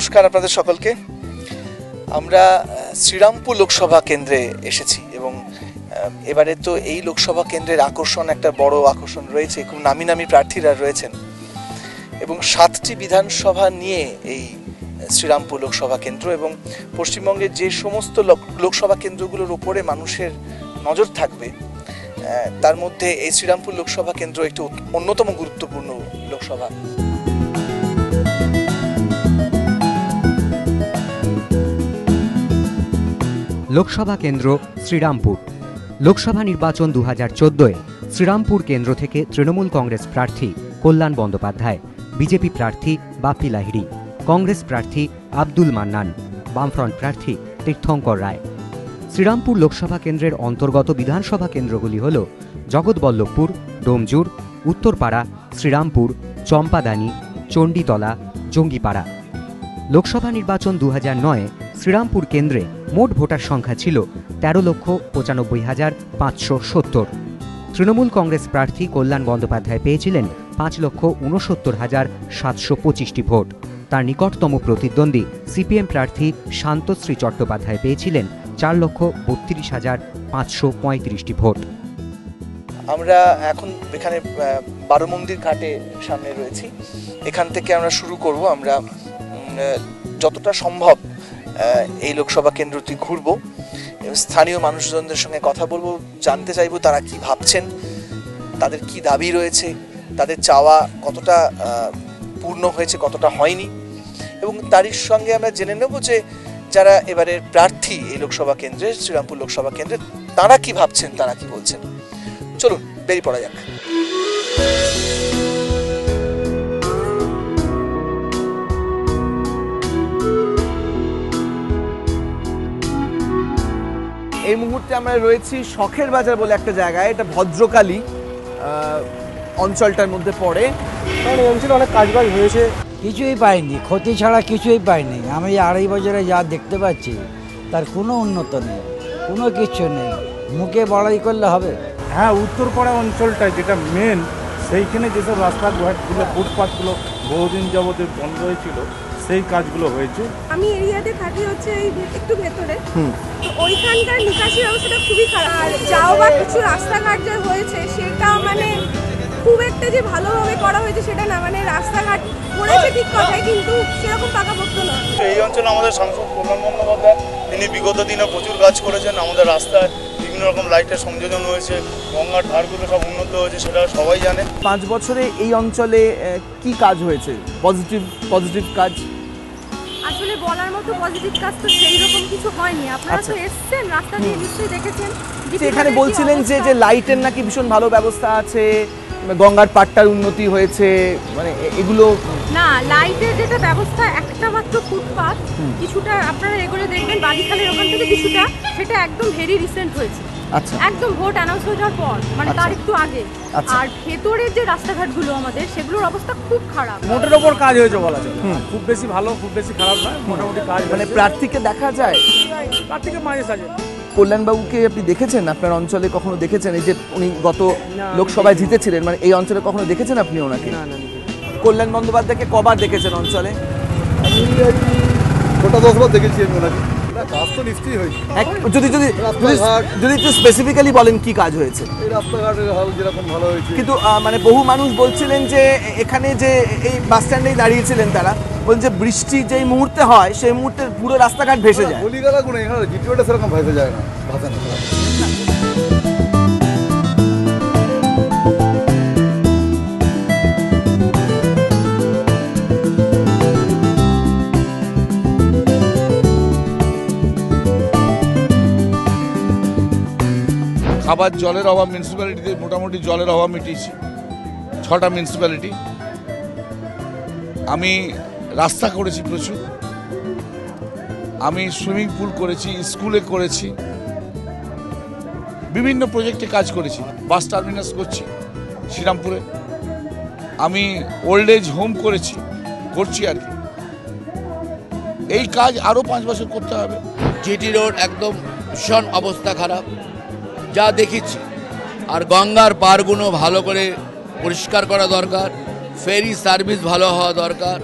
নমস্কার আপনাদের সকলকে। আমরা শ্রীরামপুর লোকসভা কেন্দ্রে এসেছি এবং এবারে তো এই লোকসভা কেন্দ্রের আকর্ষণ, একটা বড় আকর্ষণ রয়েছে, খুব নামি নামি প্রার্থীরা রয়েছেন এবং 7টি বিধানসভা নিয়ে এই শ্রীরামপুর লোকসভা কেন্দ্র এবং পশ্চিমবঙ্গের যে সমস্ত লোকসভা কেন্দ্রগুলোর উপরে মানুষের নজর থাকবে তার মধ্যে এই শ্রীরামপুর লোকসভা কেন্দ্র একটি অন্যতম গুরুত্বপূর্ণ লোকসভা। লোকসভা কেন্দ্র শ্রীরামপুর। লোকসভা নির্বাচন 2014-এ শ্রীরামপুর কেন্দ্র থেকে তৃণমূল কংগ্রেস প্রার্থী কল্যাণ বন্দ্যোপাধ্যায়, বিজেপি প্রার্থী বাপ্পি লাহিড়ী, কংগ্রেস প্রার্থী আব্দুল মান্নান, বামফ্রন্ট প্রার্থী তীর্থঙ্কর রায়। শ্রীরামপুর লোকসভা কেন্দ্রের অন্তর্গত বিধানসভা কেন্দ্রগুলি হল জগৎবল্লভপুর, ডোমজুর, উত্তরপাড়া, শ্রীরামপুর, চম্পাদানি, চণ্ডীতলা, জঙ্গিপাড়া। লোকসভা নির্বাচন 2009-এ শ্রীরামপুর কেন্দ্রে মোট ভোটার সংখ্যা ছিল 13,95,570। তৃণমূল কংগ্রেস প্রার্থী কল্যাণ বন্দ্যোপাধ্যায় পেয়েছিলেন 5,69,725টি ভোট। তার নিকটতম প্রতিদ্বন্দ্বী সিপিএম প্রার্থী শান্তশ্রী চট্টোপাধ্যায় পেয়েছিলেন 4,32,535টি ভোট। আমরা এখন এখানে বারোমন্দির ঘাটে সামনে রয়েছি। এখান থেকে আমরা শুরু করব। আমরা যতটা সম্ভব এই লোকসভা কেন্দ্রটি ঘুরব, স্থানীয় মানুষজনদের সঙ্গে কথা বলবো, জানতে চাইবো তারা কি ভাবছেন, তাদের কি দাবি রয়েছে, তাদের চাওয়া কতটা পূর্ণ হয়েছে, কতটা হয়নি, এবং তারই সঙ্গে আমরা জেনে নেব যে যারা এবারের প্রার্থী এই লোকসভা কেন্দ্রে, শ্রীরামপুর লোকসভা কেন্দ্রে, তারা কি ভাবছেন, তারা কি বলছেন। চলুন বেরিয়ে পড়া যাক। এই মুহূর্তে আমরা রয়েছি শখের বাজার বলে একটা জায়গায়। এটা ভদ্রকালী অঞ্চলটার মধ্যে পড়ে। এই অঞ্চলে অনেক কাজবাজ হয়েছে, কিছুই পাইনি, ক্ষতি ছাড়া কিছুই পাইনি। আমি 2.5 বছরে যা দেখতে পাচ্ছি তার কোনো উন্নত নেই, কোনো কিছু নেই। মুখে বড়াই করলে হবে? হ্যাঁ, উত্তরপাড়া অঞ্চলটা যেটা মেন, সেইখানে যেসব রাস্তাঘাটগুলো, ফুটপাথগুলো বহুদিন যাবতীয় বন্ধ হয়েছিল, সেই কাজগুলো হয়েছে। আমি এরিয়াতে থাকি হচ্ছে এই একটু ভেতরে, তো ওইখানকার নিকাশি ব্যবস্থাটা খুবই খারাপ। আর যাও বা কিছু রাস্তাঘাট যে হয়েছে সেটা মানে খুব একটা যে ভালোভাবে করা হয়েছে সেটা না। মানে রাস্তাঘাট করেছে ঠিক কথাই, কিন্তু সেরকম পাকাপোক্ত না। এই অঞ্চলে আমাদের সাংসদ কল্যাণ বন্দ্যোপাধ্যায়, তিনি বিগত দিনে প্রচুর কাজ করেছেন। আমাদের রাস্তায় বিভিন্ন রকম লাইটের সংযোজন হয়েছে, গঙ্গার ধারগুলো সব উন্নত হয়েছে, সেটা সবাই জানে। 5 বছরে এই অঞ্চলে কি কাজ হয়েছে, পজিটিভ কাজ? আসলে বলার মতো পজিটিভ কাজ তো সেই রকম কিছু হয়নি। আপনারা তো এসেছেন, রাস্তা দিয়ে নিশ্চয়ই দেখেছেন। এখানে বলছিলেন যে লাইটের নাকি ভীষণ ভালো ব্যবস্থা আছে, গঙ্গার পাড়টার উন্নতি হয়েছে, মানে এগুলো না। লাইটের যেটা ব্যবস্থা, একটা মাত্র ফুটপাথ কিছুটা আপনারা এগুলো দেখবেন বালিখালের ওখান থেকে কিছুটা, সেটা একদম ভেরি রিসেন্ট হয়েছে। আচ্ছা, একদম ভোট অ্যানাউন্স হয়ে যাওয়ার পর, মানে তার একটু আগে। আর ভেতরের যে রাস্তাঘাটগুলো আমাদের, সেগুলোর অবস্থা খুব খারাপ। মোটের ওপর কাজ হয়েছে বলা যায়। খুব বেশি ভালো, খুব বেশি খারাপ নয়, মোটামুটি কাজ। মানে প্রার্থীকে দেখা যায়, প্রার্থীকে মাঝে সাজে। কল্যাণবাবুকে আপনি দেখেছেন? আপনার অঞ্চলে কখনো দেখেছেন? এই যে উনি গত লোকসভায় জিতেছিলেন, মানে এই অঞ্চলে কখনো দেখেছেন আপনি ওনাকে? কল্যাণ বন্দ্যোপাধ্যায়কে কবার দেখেছেন অঞ্চলে? গোটা 10 বার দেখেছি আমি ওনাকে। কাজ তো নিশ্চয়ই হয়েছে। যদি একটু স্পেসিফিক্যালি বলেন কি কাজ হয়েছে? এই রাস্তাঘাটের হাল যেরকম ভালো হয়েছে, কিন্তু মানে বহু মানুষ বলছিলেন যে এখানে যে এই বাস স্ট্যান্ডেই দাঁড়িয়েছিলেন, তারা বলছে বৃষ্টি যেই মুহূর্তে হয় সেই মুহূর্তে পুরো রাস্তাঘাট ভেসে যায়। গলিগালাগুলো এখানে জিটিওটা সেরকম ভেসে যায় না, ভাসে না। খাবার জলের অভাব, মিউনিসিপ্যালিটিতে মোটামুটি জলের অভাব মিটিয়েছি 6টা মিউনিসিপ্যালিটি। আমি রাস্তা করেছি প্রচুর, আমি সুইমিং পুল করেছি, স্কুলে করেছি, বিভিন্ন প্রজেক্টে কাজ করেছি। বাস টার্মিনাস করছি শ্রীরামপুরে, আমি ওল্ড এজ হোম করছি আর কি। এই কাজ আরও 5 বছর করতে হবে। জিটি রোড একদম ভীষণ অবস্থা খারাপ যা দেখেছি। আর গঙ্গার পাড়গুলো ভালো করে পরিষ্কার করা দরকার, ফেরি সার্ভিস ভালো হওয়া দরকার।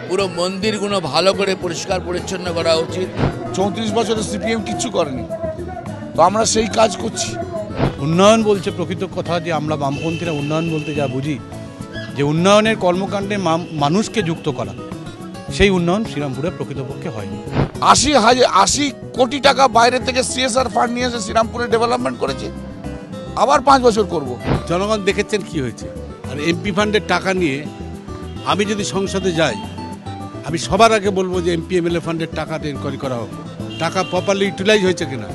পুরো মন্দিরগুলো ভালো করে পরিষ্কার পরিচ্ছন্ন করা উচিত। 34 বছরে সিপিএম কিচ্ছু করেনি, তো আমরা সেই কাজ করছি। উন্নয়ন বলছে প্রকৃত কথা, যে আমরা বামপন্থীরা উন্নয়ন বলতে যা বুঝি, যে উন্নয়নের কর্মকাণ্ডে মানুষকে যুক্ত করা, সেই উন্নয়ন শ্রীরামপুরে প্রকৃতপক্ষে হয়নি। 80 কোটি টাকা বাইরে থেকে সিএসআর ফান্ড নিয়ে এসে শ্রীরামপুরে ডেভেলপমেন্ট করেছে, আবার 5 বছর করব। জনগণ দেখেছেন কি হয়েছে। আর এমপি ফান্ডের টাকা নিয়ে আমি যদি সংসদে যাই, আমি সবার আগে বলবো যে এমপি এমএলএ ফান্ডের টাকাতে এনকোয়ারি করা হোক, টাকা প্রপারলি ইউটিলাইজ হয়েছে কিনা।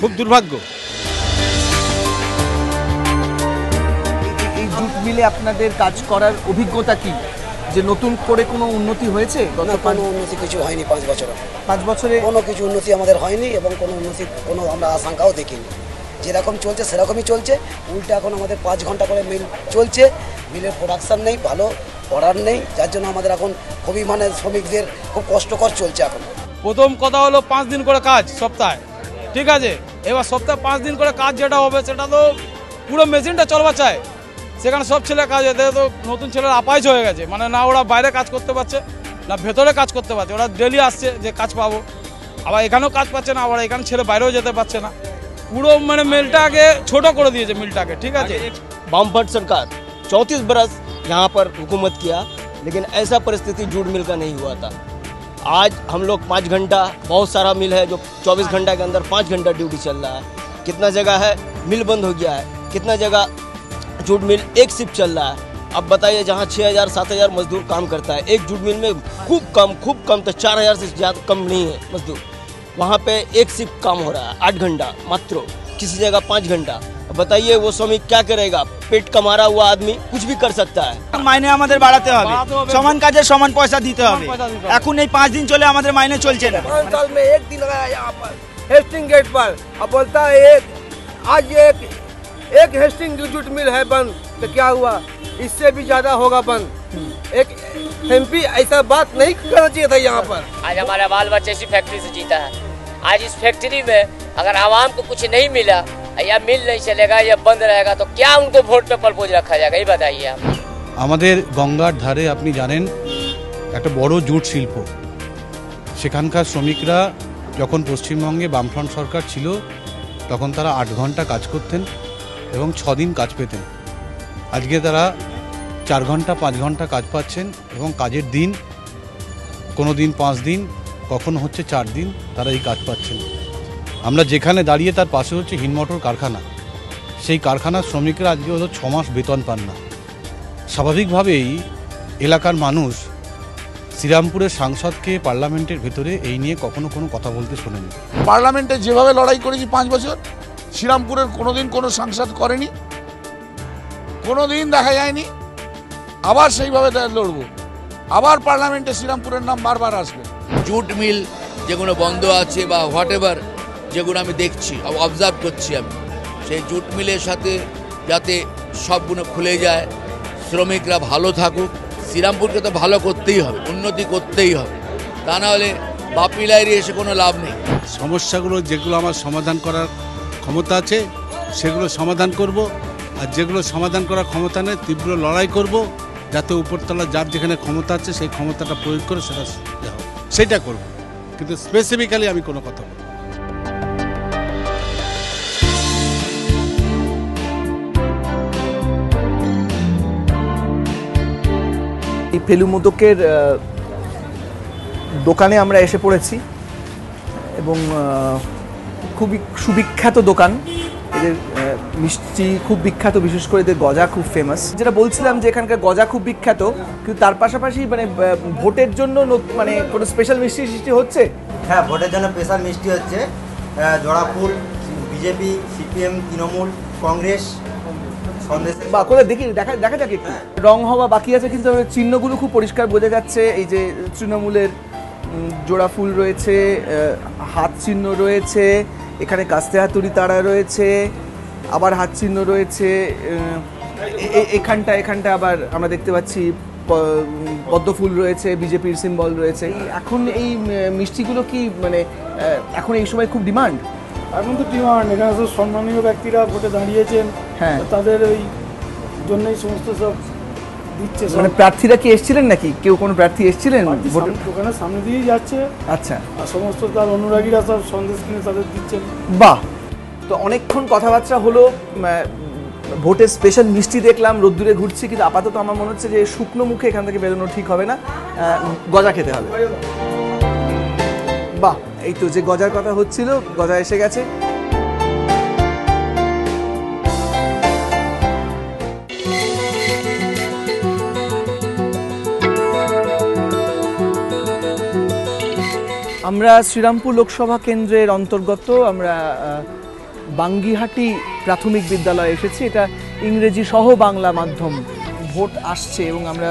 খুব দুর্ভাগ্য। এই জুট মিলে আপনাদের কাজ করার অভিজ্ঞতা কি, যে নতুন করে কোনো উন্নতি হয়েছে? কোনো উন্নতি কিছু হয়নি 5 বছরে। 5 বছরে কোনো কিছু উন্নতি আমাদের হয়নি এবং কোনো উন্নতি কোনো আমরা আশঙ্কাও দেখিনি। যেরকম চলছে সেরকমই চলছে, উল্টে এখন আমাদের 5 ঘন্টা করে মিল চলছে, মিলের প্রোডাকশান নেই, ভালো অর্ডার নেই, যার জন্য আমাদের এখন খুবই শ্রমিকদের খুব কষ্টকর চলছে। এখন প্রথম কথা হলো 5 দিন করে কাজ সপ্তাহে, ঠিক আছে। এবার সপ্তাহে 5 দিন করে কাজ যেটা হবে সেটা তো পুরো মেশিনটা চলবা চায়, সেখানে সব ছেলে কাজ এতে তো নতুন ছেলেরা আপাইজ হয়ে গেছে, মানে না ওরা বাইরে কাজ করতে পারছে না ভেতরে কাজ করতে পারছে। ওরা ডেলি আসছে যে কাজ পাবো, আবার এখানেও কাজ পাচ্ছে না, আবার এখানে ছেলে বাইরেও যেতে পারছে না। পুরো মানে মিলটাকে ছোট করে দিয়েছে মিলটাকে, ঠিক আছে। वामपंथ सरकार 34 बरस यहाँ पर हुकूमत किया, लेकिन ऐसा परिस्थिति जूट मिल का नहीं हुआ था। आज हम लोग 5 घंटा, बहुत सारा मिल है जो 24 घंटा के अंदर 5 घंटा ड्यूटी चल रहा है। कितना जगह है मिल बंद हो गया है, कितना जगह जूट मिल एक शिफ्ट चल रहा है। अब बताइए, जहाँ 6000-7000 मजदूर काम करता है, एक जूट मिल में खूब कम तो 4000 से ज़्यादा कम नहीं है मजदूर। वहाँ पे एक शिफ्ट काम हो रहा है 8 घंटा मात्र, किसी जगह 5 घंटा। बताइए वो श्रमिक क्या करेगा? पेट कमारा हुआ आदमी कुछ भी कर सकता है। মাইনে আমাদের বাড়াতে হবে, সমান কাজে সমান পয়সা দিতে হবে। এখন এই 5 दिन চলে আমাদের মাইনে চলছে না। साल में एक दिन आया यहाँ पर हेस्टिंग गेट पर, अब बोलता है आज एक हेस्टिंग जूट मिल है बंद, तो क्या हुआ? इससे भी ज्यादा होगा बंद। एक एमपी ऐसा बात नहीं करना चाहिए था यहाँ पर। आज हमारा बाल बच्चा इसी फैक्ट्री से जीता है। आज इस फैक्ट्री में अगर आवाम को कुछ नहीं मिला या मिल नहीं चलेगा या बंद रहेगा तो क्या उनको वोट पे प्रपोज रखा जाएगा, ये बताइए आप। আমাদের গঙ্গার ধারে আপনি জানেন একটা বড় জুট শিল্প, সেখানকার শ্রমিকরা যখন পশ্চিমবঙ্গে বামফ্রন্ট সরকার ছিল তখন তারা 8 ঘন্টা কাজ করতেন এবং 6 দিন কাজ পেতেন। আজকে তারা 4 ঘন্টা 5 ঘন্টা কাজ পাচ্ছেন এবং কাজের দিন কোনো দিন 5 দিন, কখনো হচ্ছে 4 দিন তারা এই কাজ পাচ্ছেন। আমরা যেখানে দাঁড়িয়ে তার পাশে হচ্ছে হিনমোটর কারখানা, সেই কারখানার শ্রমিকরা আজকে হয়তো 6 মাস বেতন পান না। স্বাভাবিকভাবেই এলাকার মানুষ শ্রীরামপুরের সাংসদকে পার্লামেন্টের ভেতরে এই নিয়ে কখনো কোনো কথা বলতে শোনেনি। পার্লামেন্টে যেভাবে লড়াই করেছি 5 বছর, শ্রীরামপুরের কোনোদিন কোনো সাংসদ করেনি, কোনোদিন দেখা যায়নি। আবার সেইভাবে লড়বো, আবার পার্লামেন্টে শ্রীরামপুরের নাম বারবার আসবে। জুট মিল যেগুলো বন্ধ আছে বা হোয়াট এভার যেগুলো আমি দেখছি, অবজার্ভ করছি আমি, সেই জুট মিলের সাথে যাতে সবগুলো খুলে যায়, শ্রমিকরা ভালো থাকুক। শ্রীরামপুরকে তো ভালো করতেই হবে, উন্নতি করতেই হবে, তা না হলে বাপি লাইরে এসে কোনো লাভ নেই। সমস্যাগুলো যেগুলো আমার সমাধান করার ক্ষমতা আছে সেগুলো সমাধান করব, আর যেগুলো সমাধান করার ক্ষমতা নেই তীব্র লড়াই করব, যাতে উপরতলা যার যেখানে ক্ষমতা আছে সেই ক্ষমতাটা প্রয়োগ করে সেটা করব, কিন্তু স্পেসিফিক্যালি আমি কোনো কথা বলব। এই ফেলু মোদকের দোকানে আমরা এসে পড়েছি এবং খুবই সুবিখ্যাত দোকান। এদের মিষ্টি খুব বিখ্যাত, বিশেষ করে এদের গজা খুব ফেমাস। যেটা বলছিলাম যে এখানকার গজা খুব বিখ্যাত, কিন্তু তার পাশাপাশি মানে ভোটের জন্য মানে কোনো স্পেশাল মিষ্টি সৃষ্টি হচ্ছে। হ্যাঁ, ভোটের জন্য স্পেশাল মিষ্টি হচ্ছে, জোড়া ফুল, বিজেপি, সিপিএম, তৃণমূল, কংগ্রেস, বা কোথায় দেখি দেখা যাক একটু। রং হওয়া বাকি আছে, কিন্তু চিহ্নগুলো খুব পরিষ্কার বোঝা যাচ্ছে। এই যে তৃণমূলের জোড়া ফুল রয়েছে, হাত চিহ্ন রয়েছে, এখানে কাস্তে হাতুড়ি তারা রয়েছে, আবার হাত চিহ্ন রয়েছে। এখানটা আবার আমরা দেখতে পাচ্ছি পদ্ম ফুল রয়েছে, বিজেপির সিম্বল রয়েছে। এখন এই মিষ্টিগুলো কি মানে এখন এই সময় খুব ডিমান্ড? এখন তো ডিমান্ড, এখানে সব সম্মানীয় ব্যক্তিরা ভোটে দাঁড়িয়েছেন, হ্যাঁ, তাদের ওই জন্যই সমস্ত সব দিচ্ছে মানে প্রার্থীরা কি এসেছিলেন নাকি? কেউ কোনো প্রার্থী এসেছিলেন? দোকানের সামনে দিয়েই যাচ্ছে। আচ্ছা। আর সমস্ত তার অনুরাগীরা সব সন্দেশ কিনে তাদের দিচ্ছেন। বাহ, তো অনেকক্ষণ কথাবার্তা হলো, ভোটের স্পেশাল মিষ্টি দেখলাম, রোদ্দুরে ঘুরছি, কিন্তু আপাতত আমার মনে হচ্ছে যে শুকনো মুখে এখান থেকে বেরোনো ঠিক হবে না, গজা খেতে হবে। বাহ, এই তো যে গজার কথা হচ্ছিল, গজা এসে গেছে। আমরা শ্রীরামপুর লোকসভা কেন্দ্রের অন্তর্গত আমরা বাঙ্গিহাটি প্রাথমিক বিদ্যালয়ে এসেছি। এটা ইংরেজি সহ বাংলা মাধ্যম। ভোট আসছে এবং আমরা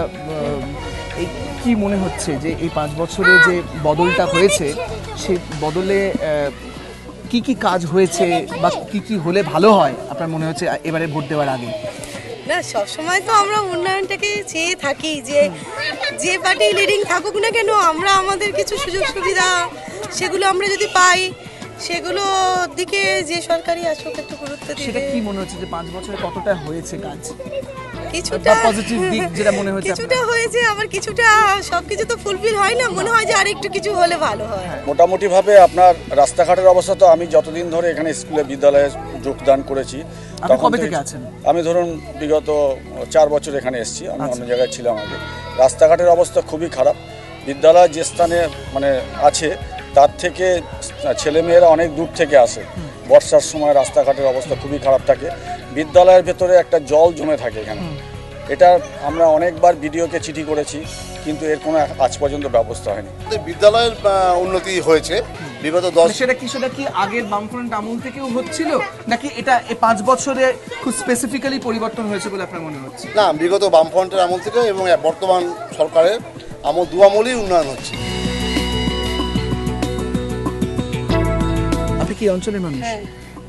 এই কি মনে হচ্ছে যে এই 5 বছরে যে বদলটা হয়েছে, সেই বদলে কি কি কাজ হয়েছে বা কি কি হলে ভালো হয় আপনার মনে হচ্ছে এবারে ভোট দেওয়ার আগে? না, সবসময় তো আমরা উন্নয়নটাকে চেয়ে থাকি, যে পার্টি লিডিং থাকুক না কেন আমরা আমাদের কিছু সুযোগ সুবিধা সেগুলো আমরা যদি পাই, সেগুলো দিকে যে সরকারি আসুক একটু গুরুত্ব দিবে। সেটা কি মনে হচ্ছে যে 5 বছরে কতটা হয়েছে কাজ? কিছুটা পজিটিভ দিক যেটা মনে হচ্ছে, কিছুটা হয়েছে, আবার কিছুটা সবকিছু তো ফুলফিল হয় না, মনে হয় যে আরেকটু কিছু হলে ভালো হয়। মোটামুটি ভাবে আপনার রাস্তাঘাটের অবস্থা তো আমি যতদিন ধরে এখানে স্কুলে বিদ্যালয়ে যোগদান করেছি, কবে থেকে আছেন? আমি ধরুন বিগত 4 বছর এখানে এসেছি, আমি অন্য জায়গায় ছিলাম আগে। রাস্তাঘাটের অবস্থা খুবই খারাপ। বিদ্যালয় যে স্থানে মানে আছে তার থেকে ছেলেমেয়েরা অনেক দূর থেকে আসে। বর্ষার সময় রাস্তাঘাটের অবস্থা খুবই খারাপ থাকে। বিদ্যালয়ের ভেতরে একটা জল জমে থাকে এখানে। এটা আমরা অনেকবার বিডিওকে চিঠি করেছি, কিন্তু এর কোনো আজ পর্যন্ত ব্যবস্থা হয়নি। বিদ্যালয়ের উন্নতি হয়েছে বিগত 10। সেটা কি আগের বামফ্রন্ট আমল থেকেও হচ্ছিল, নাকি এটা এই 5 বছরে খুব স্পেসিফিক্যালি পরিবর্তন হয়েছে বলে আপনার মনে হচ্ছে? না, বিগত বামফ্রন্টের আমল থেকে এবং বর্তমান সরকারের দু আমলেই উন্নয়ন হচ্ছে। আপনি কি অঞ্চলের মানুষ?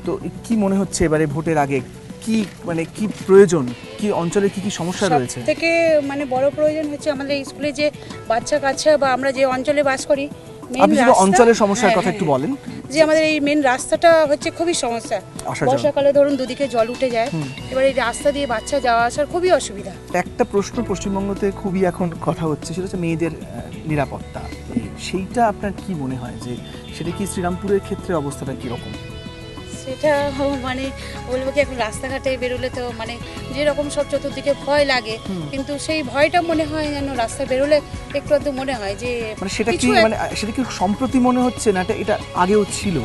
তো কি মনে হচ্ছে এবারে ভোটের আগে কি মানে কি প্রয়োজন, কি অঞ্চলে কি কি সমস্যা রয়েছে? থেকে মানে বড় প্রয়োজন হচ্ছে আমাদের স্কুলে যে বাচ্চা কাচ্চা বা আমরা যে অঞ্চলে বাস করি, আপনি যদি অঞ্চলের সমস্যার কথা একটু বলেন। যে আমাদের এই মেন রাস্তাটা হচ্ছে খুবই সমস্যা। বর্ষাকালে ধরুন দুদিকে জল উঠে যায়, এবার এই রাস্তা দিয়ে বাচ্চা যাওয়া আসার খুবই অসুবিধা। একটা প্রশ্ন পশ্চিমবঙ্গতে খুবই এখন কথা হচ্ছে, সেটা হচ্ছে মেয়েদের নিরাপত্তা। সেইটা আপনার কি মনে হয় যে সেটা কি শ্রীরামপুরের ক্ষেত্রে অবস্থাটা কীরকম? সেটা মানে বলবো কি, এখন রাস্তাঘাটে বেরোলে তো মানে যেরকম সব চতুর্দিকে ভয় লাগে, কিন্তু সেই ভয়টা মনে হয় যেন রাস্তায় বেরোলে একটু আধটু মনে হয় যে মানে সেটা কি সম্প্রতি মনে হচ্ছে না, এটা আগেও ছিল?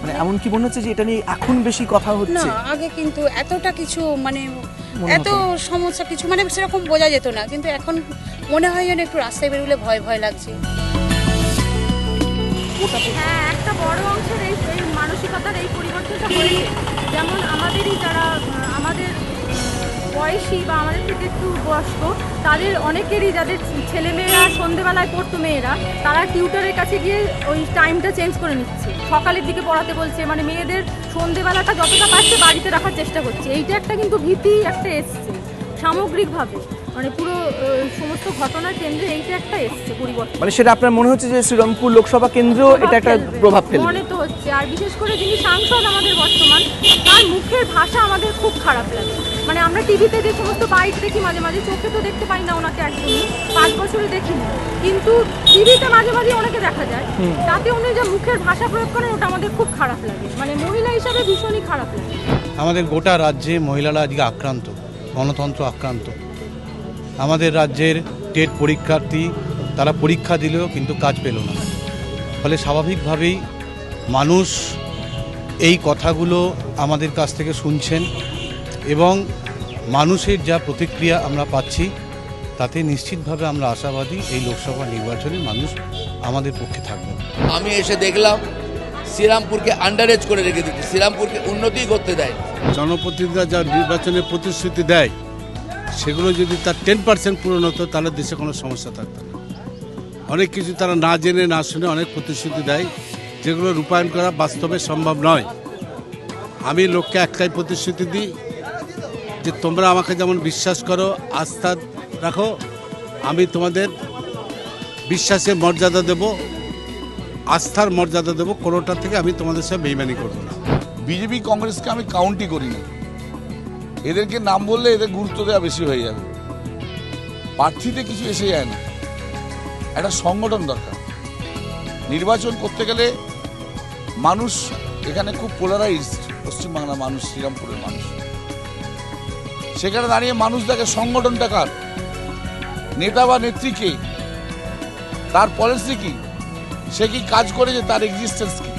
মানে এমন কি মনে হচ্ছে যে এটা নিয়ে এখন বেশি কথা হচ্ছে? না, আগে কিন্তু এতটা কিছু মানে এত সমস্যা কিছু মানে সেরকম বোঝা যেত না, কিন্তু এখন মনে হয় যেন একটু রাস্তায় বেরোলে ভয় ভয় লাগছে। হ্যাঁ, একটা বড় অংশের এই মানসিকতার এই পরিবর্তনটা হয়েছে। যেমন আমাদেরই যারা আমাদের বয়সী বা আমাদের থেকে একটু বয়স্ক, তাদের অনেকেরই যাদের ছেলেমেয়েরা সন্ধেবেলায় পড়তো মেয়েরা, তারা টিউটরের কাছে গিয়ে ওই টাইমটা চেঞ্জ করে নিচ্ছে, সকালের দিকে পড়াতে বলছে, মানে মেয়েদের সন্ধেবেলাটা যতটা পাচ্ছে বাড়িতে রাখার চেষ্টা করছে। এইটা একটা কিন্তু ভীতি একটা এসছে সামগ্রিকভাবে, মানে পুরো সমস্ত ঘটনার কেন্দ্রে এইটা একটা এসছে পরিবর্তন। মানে সেটা আপনার মনে হচ্ছে যে শ্রীরামপুর লোকসভা কেন্দ্র এটা একটা প্রভাব ফেলবে মনে তো হচ্ছে। আর বিশেষ করে যিনি সাংসদ আমাদের বর্তমান, তার মুখের ভাষা আমাদের খুব খারাপ লাগে। মানে আমরা টিভিতে যে সমস্ত বাইট দেখি মাঝে মাঝে, চোখে তো দেখতে পাই না ওনাকে একদমই, 5 বছরে দেখিনি, কিন্তু টিভিতে মাঝে মাঝে ওনাকে দেখা যায়। তাতে উনি যে মুখের ভাষা প্রয়োগ করেন ওটা আমাদের খুব খারাপ লাগে, মানে মহিলা হিসাবে ভীষণই খারাপ লাগে। আমাদের গোটা রাজ্যে মহিলারা আজকে আক্রান্ত, গণতন্ত্র আক্রান্ত। আমাদের রাজ্যের টেট পরীক্ষার্থী তারা পরীক্ষা দিলেও কিন্তু কাজ পেল না। ফলে স্বাভাবিকভাবেই মানুষ এই কথাগুলো আমাদের কাছ থেকে শুনছেন এবং মানুষের যা প্রতিক্রিয়া আমরা পাচ্ছি তাতে নিশ্চিতভাবে আমরা আশাবাদী এই লোকসভা নির্বাচনে মানুষ আমাদের পক্ষে থাকবে। আমি এসে দেখলাম শ্রীরামপুরকে আন্ডারেজ করে রেখে দিচ্ছে, শ্রীরামপুরকে উন্নতি করতে দেয়। জনপ্রতিনিধিরা যা নির্বাচনের প্রতিশ্রুতি দেয় সেগুলো যদি তার 10% পূরণ হতো তাহলে দেশে কোনো সমস্যা থাকতো না। অনেক কিছু তারা না জেনে না শুনে অনেক প্রতিশ্রুতি দেয় যেগুলো রূপায়ণ করা বাস্তবে সম্ভব নয়। আমি লোককে একটাই প্রতিশ্রুতি দিই যে তোমরা আমাকে যেমন বিশ্বাস করো, আস্থা রাখো, আমি তোমাদের বিশ্বাসের মর্যাদা দেব, আস্থার মর্যাদা দেব, কোনোটা থেকে আমি তোমাদের সাথে বেইমানি করব না। বিজেপি কংগ্রেসকে আমি কাউন্টই করি না, এদেরকে নাম বললে এদের গুরুত্ব দেওয়া বেশি হয়ে যাবে। প্রার্থীতে কিছু এসে যায় না, একটা সংগঠন দরকার। নির্বাচন করতে গেলে মানুষ এখানে খুব পোলারাইজড, পশ্চিমবাংলার মানুষ, শ্রীরামপুরের মানুষ। সেখানে দাঁড়িয়ে মানুষ দেখে সংগঠনটা কার, নেতা বা নেত্রীকে, তার পলিসি কি, সে কি কাজ করেছে, তার এক্সিস্টেন্স কি।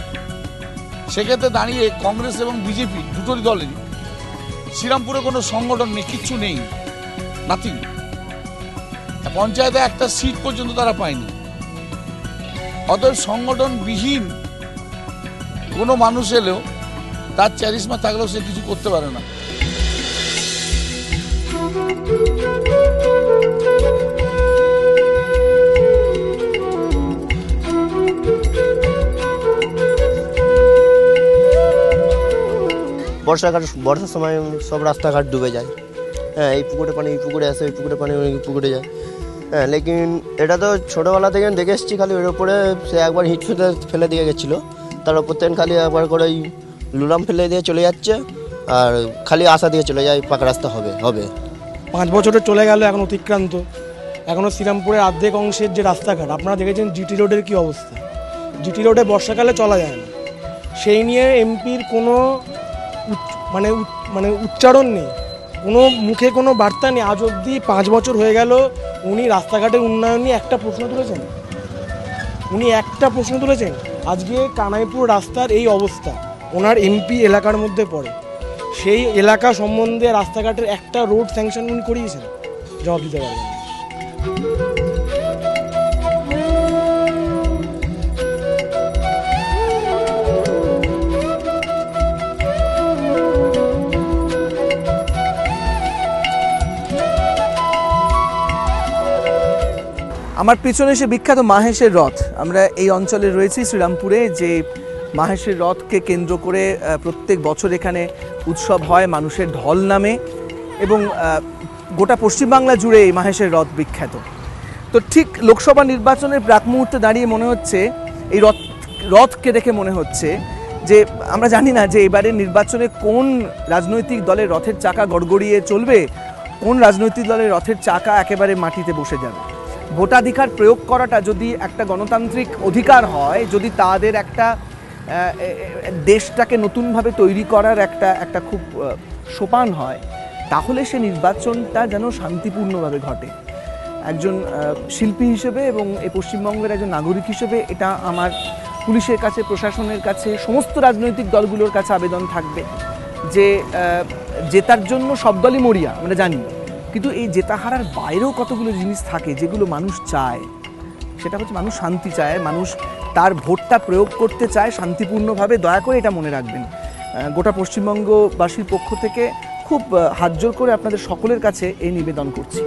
সেক্ষেত্রে দাঁড়িয়ে কংগ্রেস এবং বিজেপি দুটোরই দলেরই শ্রীরামপুরে কোনো সংগঠন নেই, কিচ্ছু নেই, নাথিং। পঞ্চায়েতে একটা সিট পর্যন্ত তারা পায়নি। অতএব সংগঠনবিহীন কোনো মানুষ এলেও তার চ্যারিসমা থাকলেও সে কিছু করতে পারে না। বর্ষার সময় সব রাস্তাঘাট ডুবে যায়। হ্যাঁ, এই পুকুরে পানি, এই পুকুরে আসে, ওই পুকুরে পানি, ওই পুকুরে যায়। হ্যাঁ, লেকিন এটা তো ছোটোবেলা থেকে দেখে এসেছি। খালি ওর উপরে সে একবার হিট ফেলে দিয়ে গেছিলো, তার উপর থেকে খালি একবার করে ওই লুলাম ফেলে দিয়ে চলে যাচ্ছে, আর খালি আশা দিয়ে চলে যায় পাকা রাস্তা হবে হবে। 5 বছরে চলে গেল, এখন অতিক্রান্ত। এখনও শ্রীরামপুরের অর্ধেক অংশের যে রাস্তাঘাট, আপনারা দেখেছেন জিটি রোডের কী অবস্থা। জিটি রোডে বর্ষাকালে চলা যায় না, সেই নিয়ে এমপির কোনো মানে উচ্চারণ নেই, কোনো মুখে কোনো বার্তা নেই। আজ অবধি 5 বছর হয়ে গেল, উনি রাস্তাঘাটের উন্নয়ন নিয়ে একটা প্রশ্ন তুলেছেন? উনি একটা প্রশ্ন তুলেছেন? আজকে কানাইপুর রাস্তার এই অবস্থা, ওনার এমপি এলাকার মধ্যে পড়ে, সেই এলাকা সম্বন্ধে রাস্তাঘাটের একটা রোড স্যাংশন উনি করিয়েছেন? জবাব দিতে পারবেন। আমার পিছনে সে বিখ্যাত মাহেশের রথ। আমরা এই অঞ্চলে রয়েছি শ্রীরামপুরে, যে মাহেশের রথকে কেন্দ্র করে প্রত্যেক বছর এখানে উৎসব হয়, মানুষের ঢল নামে, এবং গোটা পশ্চিমবাংলা জুড়ে এই মাহেশের রথ বিখ্যাত। তো ঠিক লোকসভা নির্বাচনের প্রাক মুহূর্তে দাঁড়িয়ে মনে হচ্ছে, এই রথকে দেখে মনে হচ্ছে যে আমরা জানি না যে এবারের নির্বাচনে কোন রাজনৈতিক দলের রথের চাকা গড়গড়িয়ে চলবে, কোন রাজনৈতিক দলের রথের চাকা একেবারে মাটিতে বসে যাবে। ভোটাধিকার প্রয়োগ করাটা যদি একটা গণতান্ত্রিক অধিকার হয়, যদি তাদের একটা দেশটাকে নতুনভাবে তৈরি করার একটা খুব সোপান হয়, তাহলে সে নির্বাচনটা যেন শান্তিপূর্ণভাবে ঘটে। একজন শিল্পী হিসেবে এবং এই পশ্চিমবঙ্গের একজন নাগরিক হিসেবে এটা আমার পুলিশের কাছে, প্রশাসনের কাছে, সমস্ত রাজনৈতিক দলগুলোর কাছে আবেদন থাকবে যে জেতার জন্য সব দলই মরিয়া, আমরা জানি, কিন্তু এই জেতা হারার বাইরেও কতগুলো জিনিস থাকে যেগুলো মানুষ চায়। সেটা হচ্ছে মানুষ শান্তি চায়, মানুষ তার ভোটটা প্রয়োগ করতে চায় শান্তিপূর্ণভাবে। দয়া করে এটা মনে রাখবেন। গোটা পশ্চিমবঙ্গবাসীর পক্ষ থেকে খুব হাত জোর করে আপনাদের সকলের কাছে এই নিবেদন করছি।